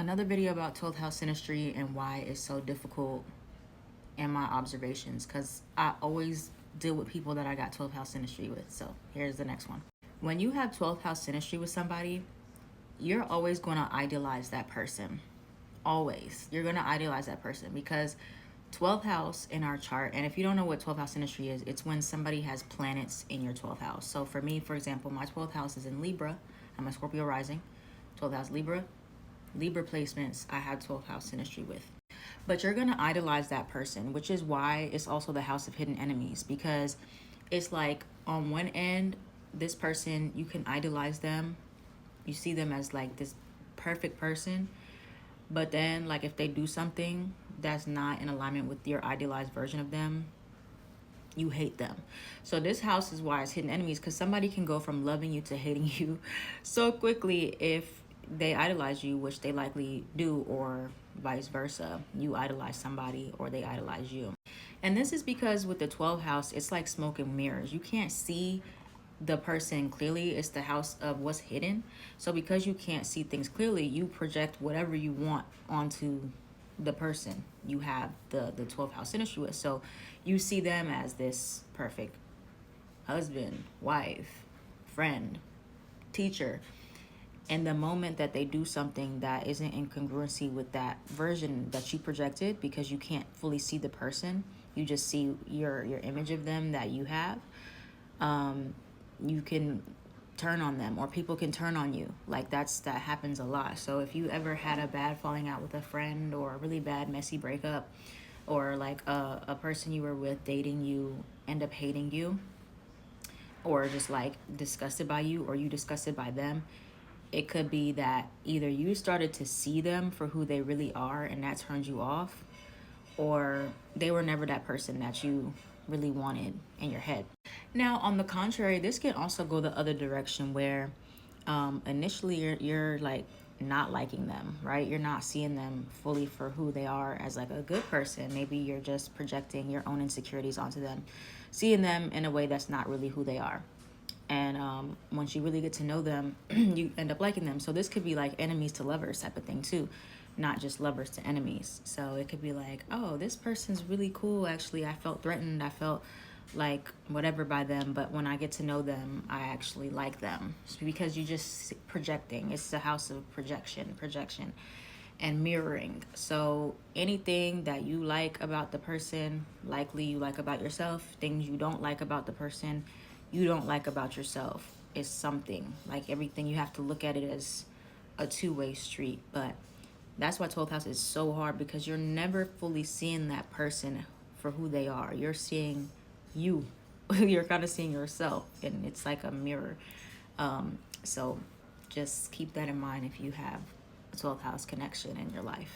Another video about 12th house synastry and why it's so difficult in my observations, because I always deal with people that I got 12th house synastry with. So here's the next one. When you have 12th house synastry with somebody, you're always going to idealize that person. Always. You're going to idealize that person because 12th house in our chart, and if you don't know what 12th house synastry is, it's when somebody has planets in your 12th house. So for me, for example, my 12th house is in Libra. I'm a Scorpio rising. 12th house Libra. Libra placements I had 12th house synastry with. But you're going to idolize that person, which is why it's also the house of hidden enemies, because it's like on one end, this person, you can idolize them. You see them as like this perfect person. But then like if they do something that's not in alignment with your idealized version of them, you hate them. So this house is why it's hidden enemies, because somebody can go from loving you to hating you so quickly if they idolize you, which they likely do, or vice versa. You idolize somebody or they idolize you. And this is because with the 12th house, it's like smoke and mirrors. You can't see the person clearly. It's the house of what's hidden. So because you can't see things clearly, you project whatever you want onto the person you have the 12th house synastry with. So you see them as this perfect husband, wife, friend, teacher. And the moment that they do something that isn't in congruency with that version that you projected, because you can't fully see the person, you just see your image of them that you have, you can turn on them, or people can turn on you. Like that happens a lot. So if you ever had a bad falling out with a friend, or a really bad messy breakup, or like a person you were with dating you end up hating you, or just like disgusted by you, or you disgusted by them, it could be that either you started to see them for who they really are and that turned you off, or they were never that person that you really wanted in your head. Now, on the contrary, this can also go the other direction where initially you're like not liking them, right? You're not seeing them fully for who they are as like a good person. Maybe you're just projecting your own insecurities onto them, seeing them in a way that's not really who they are. And once you really get to know them, you end up liking them. So this could be like enemies to lovers type of thing too, not just lovers to enemies. So it could be like, oh, this person's really cool. Actually, I felt threatened. I felt like whatever by them. But when I get to know them, I actually like them. It's because you're just projecting. It's the house of projection and mirroring. So anything that you like about the person, likely you like about yourself. Things you don't like about the person, you don't like about yourself. Is something like everything. You have to look at it as a two-way street. But that's why 12th house is so hard, because you're never fully seeing that person for who they are. You're seeing you. You're kind of seeing yourself, and it's like a mirror. So just keep that in mind if you have a 12th house connection in your life.